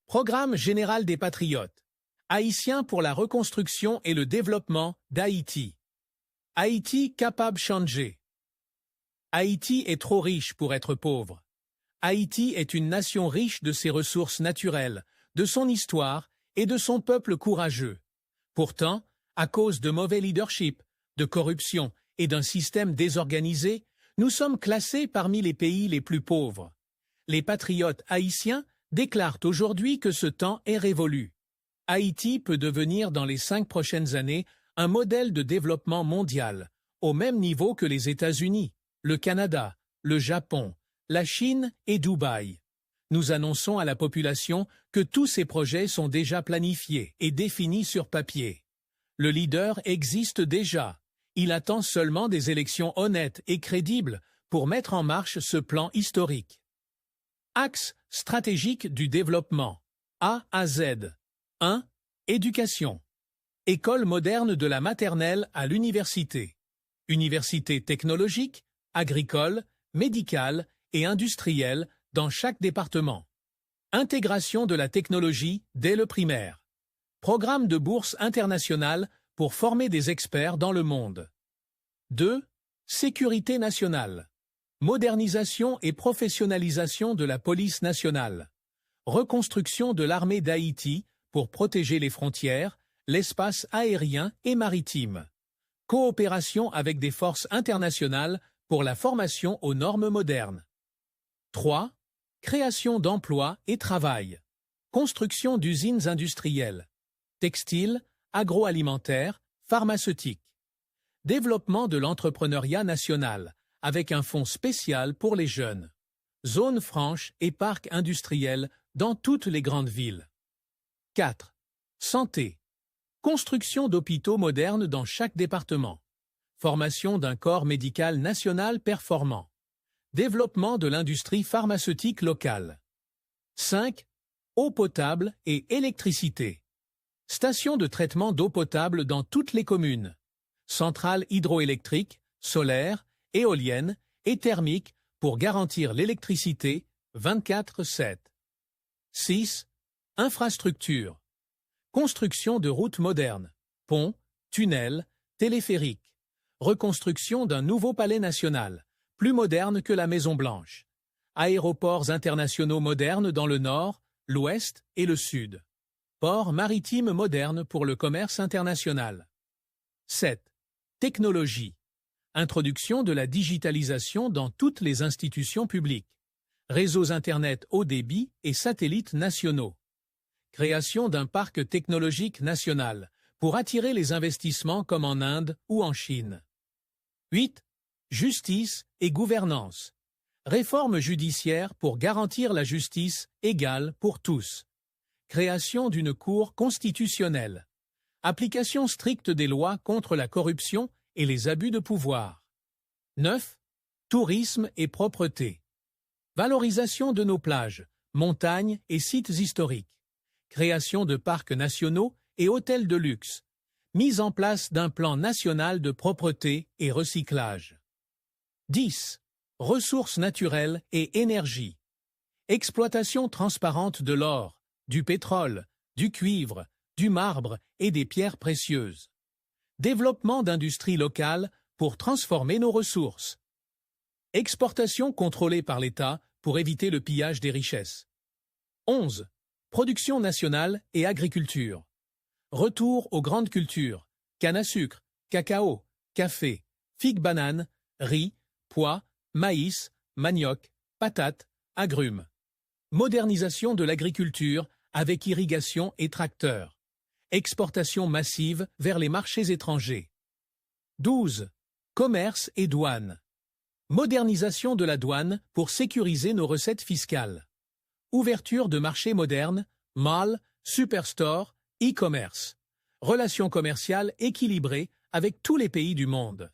Programme général des patriotes. Haïtiens pour la reconstruction et le développement d'Haïti. Haïti capable changer. Haïti est trop riche pour être pauvre. Haïti est une nation riche de ses ressources naturelles, de son histoire et de son peuple courageux. Pourtant, à cause de mauvais leadership, de corruption et d'un système désorganisé, nous sommes classés parmi les pays les plus pauvres. Les patriotes haïtiens déclarent aujourd'hui que ce temps est révolu. Haïti peut devenir dans les 5 prochaines années un modèle de développement mondial, au même niveau que les États-Unis, le Canada, le Japon, la Chine et Dubaï. Nous annonçons à la population que tous ces projets sont déjà planifiés et définis sur papier. Le leader existe déjà. Il attend seulement des élections honnêtes et crédibles pour mettre en marche ce plan historique. Axe stratégique du développement. A à Z. 1. Éducation. École moderne de la maternelle à l'université. Université technologique, agricole, médicale et industrielle dans chaque département. Intégration de la technologie dès le primaire. Programme de bourse internationale pour former des experts dans le monde. 2. Sécurité nationale. Modernisation et professionnalisation de la police nationale. Reconstruction de l'armée d'Haïti pour protéger les frontières, l'espace aérien et maritime. Coopération avec des forces internationales pour la formation aux normes modernes. 3. Création d'emplois et travail. Construction d'usines industrielles. Textiles, agroalimentaires, pharmaceutiques. Développement de l'entrepreneuriat national, avec un fonds spécial pour les jeunes. Zones franches et parcs industriels dans toutes les grandes villes. 4. Santé. Construction d'hôpitaux modernes dans chaque département. Formation d'un corps médical national performant. Développement de l'industrie pharmaceutique locale. 5. Eau potable et électricité. Stations de traitement d'eau potable dans toutes les communes. Centrales hydroélectriques, solaires, éoliennes et thermiques pour garantir l'électricité 24/7. 6. Infrastructures. Construction de routes modernes, ponts, tunnels, téléphériques. Reconstruction d'un nouveau palais national, plus moderne que la Maison-Blanche. Aéroports internationaux modernes dans le nord, l'ouest et le sud. Ports maritimes modernes pour le commerce international. 7. Technologie. Introduction de la digitalisation dans toutes les institutions publiques. Réseaux Internet haut débit et satellites nationaux. Création d'un parc technologique national pour attirer les investissements comme en Inde ou en Chine. 8. Justice et gouvernance. Réforme judiciaire pour garantir la justice égale pour tous. Création d'une cour constitutionnelle. Application stricte des lois contre la corruption et les abus de pouvoir. 9. Tourisme et propreté. Valorisation de nos plages, montagnes et sites historiques. Création de parcs nationaux et hôtels de luxe. Mise en place d'un plan national de propreté et recyclage. 10. Ressources naturelles et énergie. Exploitation transparente de l'or, du pétrole, du cuivre, du marbre et des pierres précieuses. Développement d'industries locales pour transformer nos ressources. Exportation contrôlée par l'État pour éviter le pillage des richesses. 11. Production nationale et agriculture. Retour aux grandes cultures, canne à sucre, cacao, café, figues bananes, riz, pois, maïs, manioc, patates, agrumes. Modernisation de l'agriculture avec irrigation et tracteurs. Exportation massive vers les marchés étrangers. 12. Commerce et douane. Modernisation de la douane pour sécuriser nos recettes fiscales. Ouverture de marchés modernes, malls, superstores, e-commerce. Relations commerciales équilibrées avec tous les pays du monde.